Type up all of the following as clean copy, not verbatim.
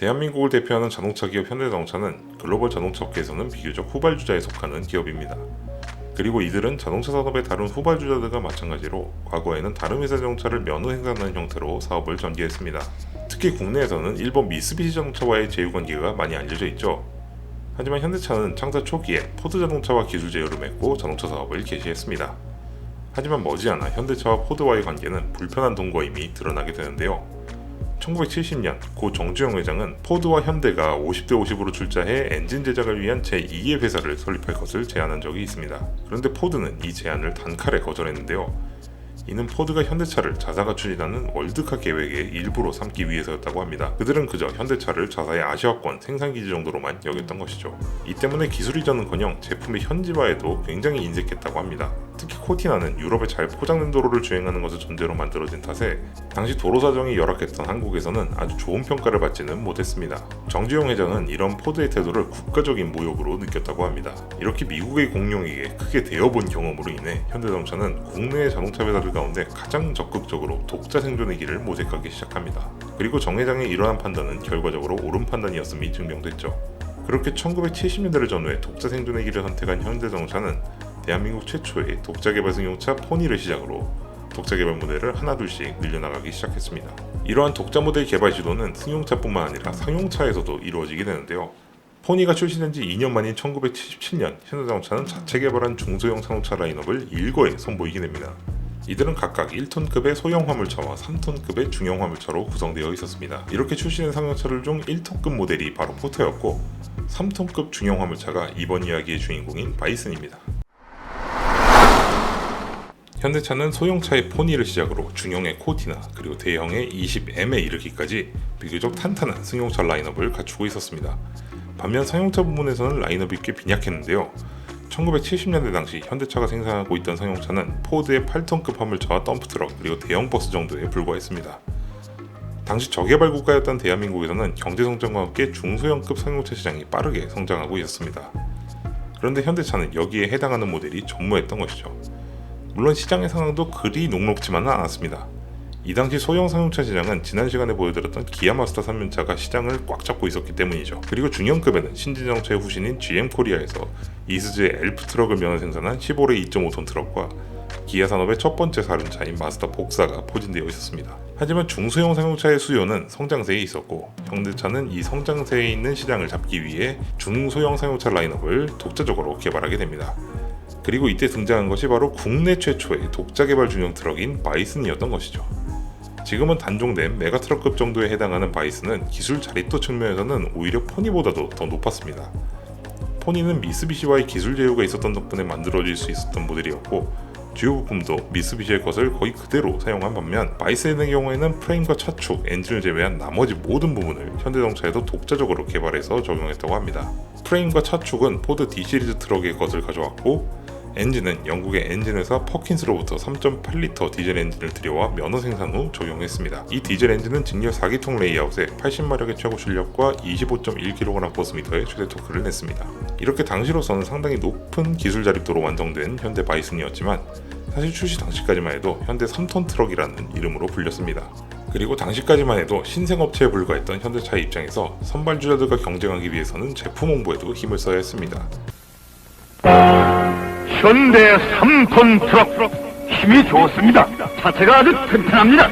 대한민국을 대표하는 자동차 기업 현대자동차는 글로벌 자동차 업계에서는 비교적 후발주자에 속하는 기업입니다. 그리고 이들은 자동차 산업의 다른 후발주자들과 마찬가지로 과거에는 다른 회사 자동차를 면허 생산하는 형태로 사업을 전개했습니다. 특히 국내에서는 일본 미쓰비시 자동차와의 제휴관계가 많이 알려져 있죠. 하지만 현대차는 창사 초기에 포드 자동차와 기술 제휴를 맺고 자동차 사업을 개시했습니다. 하지만 머지않아 현대차와 포드와의 관계는 불편한 동거임이 드러나게 되는데요. 1970년 고 정주영 회장은 포드와 현대가 50대 50으로 출자해 엔진 제작을 위한 제2의 회사를 설립할 것을 제안한 적이 있습니다. 그런데 포드는 이 제안을 단칼에 거절했는데요. 이는 포드가 현대차를 자사가 추진하는 월드카 계획의 일부로 삼기 위해서였다고 합니다. 그들은 그저 현대차를 자사의 아시아권 생산기지 정도로만 여겼던 것이죠. 이 때문에 기술 이전은커녕 제품의 현지화에도 굉장히 인색했다고 합니다. 특히 코티나는 유럽에 잘 포장된 도로를 주행하는 것을 전제로 만들어진 탓에 당시 도로 사정이 열악했던 한국에서는 아주 좋은 평가를 받지는 못했습니다. 정주영 회장은 이런 포드의 태도를 국가적인 모욕으로 느꼈다고 합니다. 이렇게 미국의 공룡에게 크게 대어본 경험으로 인해 현대자동차는 국내의 자동차 회사들 가운데 가장 적극적으로 독자 생존의 길을 모색하기 시작합니다. 그리고 정 회장의 이러한 판단은 결과적으로 옳은 판단이었음이 증명됐죠. 그렇게 1970년대를 전후해 독자 생존의 길을 선택한 현대자동차는 대한민국 최초의 독자 개발 승용차 포니를 시작으로 독자 개발 모델을 하나둘씩 늘려나가기 시작했습니다. 이러한 독자 모델 개발 시도는 승용차뿐만 아니라 상용차에서도 이루어지게 되는데요. 포니가 출시된 지 2년 만인 1977년 현대자동차는 자체 개발한 중소형 자동차 라인업을 일거에 선보이게 됩니다. 이들은 각각 1톤급의 소형 화물차와 3톤급의 중형 화물차로 구성되어 있었습니다. 이렇게 출시된 상용차들 중 1톤급 모델이 바로 포터였고 3톤급 중형 화물차가 이번 이야기의 주인공인 바이슨입니다. 현대차는 소형차의 포니를 시작으로 중형의 코티나 그리고 대형의 20M에 이르기까지 비교적 탄탄한 승용차 라인업을 갖추고 있었습니다. 반면 상용차 부분에서는 라인업이 꽤 빈약했는데요. 1970년대 당시 현대차가 생산하고 있던 상용차는 포드의 8톤급 화물차와 덤프트럭 그리고 대형 버스 정도에 불과했습니다. 당시 저개발 국가였던 대한민국에서는 경제성장과 함께 중소형급 상용차 시장이 빠르게 성장하고 있었습니다. 그런데 현대차는 여기에 해당하는 모델이 전무했던 것이죠. 물론 시장의 상황도 그리 녹록지만은 않았습니다. 이 당시 소형 상용차 시장은 지난 시간에 보여드렸던 기아 마스터 3년차가 시장을 꽉 잡고 있었기 때문이죠. 그리고 중형급에는 신진자동차의 후신인 GM 코리아에서 이스즈의 엘프 트럭을 면허 생산한 15레 2.5톤 트럭과 기아 산업의 첫 번째 사륜차인 마스터 복사가 포진되어 있었습니다. 하지만 중소형 상용차의 수요는 성장세에 있었고 현대차는 이 성장세에 있는 시장을 잡기 위해 중소형 상용차 라인업을 독자적으로 개발하게 됩니다. 그리고 이때 등장한 것이 바로 국내 최초의 독자 개발 중형 트럭인 바이슨이었던 것이죠. 지금은 단종된 메가트럭급 정도에 해당하는 바이슨은 기술 자립도 측면에서는 오히려 포니보다도 더 높았습니다. 포니는 미쓰비시와의 기술 제휴가 있었던 덕분에 만들어질 수 있었던 모델이었고 주요 부품도 미쓰비시의 것을 거의 그대로 사용한 반면 바이슨의 경우에는 프레임과 차축, 엔진을 제외한 나머지 모든 부분을 현대자동차에도 독자적으로 개발해서 적용했다고 합니다. 프레임과 차축은 포드 D 시리즈 트럭의 것을 가져왔고 엔진은 영국의 엔진회사 퍼킨스로부터 3.8리터 디젤 엔진을 들여와 면허 생산 후 적용했습니다. 이 디젤 엔진은 직렬 4기통 레이아웃에 80마력의 최고 출력과 25.1kg/bm의 최대 토크를 냈습니다. 이렇게 당시로서는 상당히 높은 기술 자립도로 완성된 현대 바이슨이었지만 사실 출시 당시까지만 해도 현대 3톤 트럭이라는 이름으로 불렸습니다. 그리고 당시까지만 해도 신생업체에 불과했던 현대차의 입장에서 선발주자들과 경쟁하기 위해서는 제품 홍보에도 힘을 써야 했습니다. 현대 3톤 트럭 힘이 좋습니다. 자체가 아주 튼튼합니다.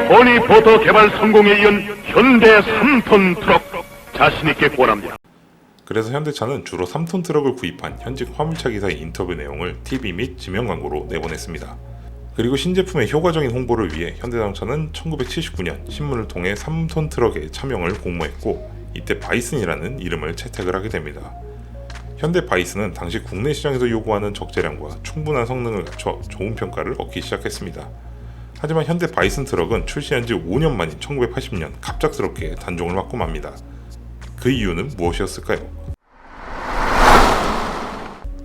포니 포터 개발 성공에 이은 현대 3톤 트럭 자신있게 권합니다. 그래서 현대차는 주로 3톤 트럭을 구입한 현직 화물차 기사의 인터뷰 내용을 TV 및 지명 광고로 내보냈습니다. 그리고 신제품의 효과적인 홍보를 위해 현대자동차는 1979년 신문을 통해 3톤 트럭의 차명을 공모했고 이때 바이슨이라는 이름을 채택을 하게 됩니다. 현대 바이슨은 당시 국내 시장에서 요구하는 적재량과 충분한 성능을 갖춰 좋은 평가를 얻기 시작했습니다. 하지만 현대 바이슨 트럭은 출시한 지 5년 만인 1980년 갑작스럽게 단종을 맞고 맙니다. 그 이유는 무엇이었을까요?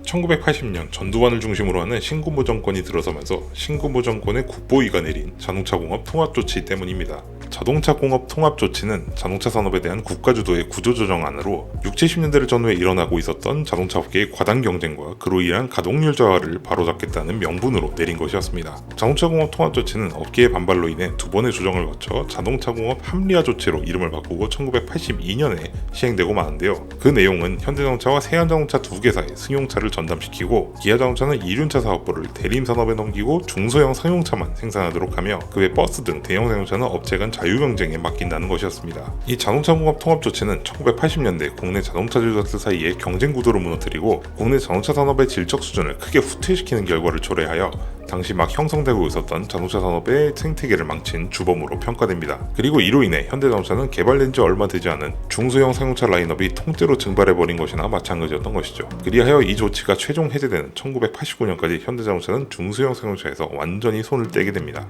1980년 전두환을 중심으로 하는 신군부 정권이 들어서면서 신군부 정권의 국보위가 내린 자동차 공업 통합 조치 때문입니다. 자동차 공업 통합 조치는 자동차 산업에 대한 국가 주도의 구조조정안으로 60, 70년대를 전후에 일어나고 있었던 자동차 업계의 과당 경쟁과 그로 인한 가동률 저하를 바로잡겠다는 명분으로 내린 것이었습니다. 자동차 공업 통합 조치는 업계의 반발로 인해 두 번의 조정을 거쳐 자동차 공업 합리화 조치로 이름을 바꾸고 1982년에 시행되고 마는데요. 그 내용은 현대자동차와 세안자동차 두 개사에 승용차를 전담시키고 기아자동차는 이륜차 사업부를 대림산업에 넘기고 중소형 상용차만 생산하도록 하며 그 외 버스 등 대형 상용차는 업체 간 자유경쟁에 맡긴다는 것이었습니다. 이 자동차 공업 통합 조치는 1980년대 국내 자동차 제조사들 사이의 경쟁 구도를 무너뜨리고 국내 자동차 산업의 질적 수준을 크게 후퇴시키는 결과를 초래하여 당시 막 형성되고 있었던 자동차 산업의 생태계를 망친 주범으로 평가됩니다. 그리고 이로 인해 현대자동차는 개발된 지 얼마 되지 않은 중소형 상용차 라인업이 통째로 증발해버린 것이나 마찬가지였던 것이죠. 그리하여 이 조치가 최종 해제되는 1989년까지 현대자동차는 중소형 상용차에서 완전히 손을 떼게 됩니다.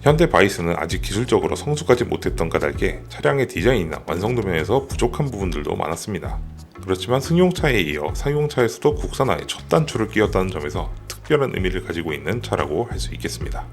현대 바이스는 아직 기술적으로 성숙하지 못했던 까닭에 차량의 디자인이나 완성도 면에서 부족한 부분들도 많았습니다. 그렇지만 승용차에 이어 상용차에서도 국산화의 첫 단추를 끼웠다는 점에서 특별한 의미를 가지고 있는 차라고 할 수 있겠습니다.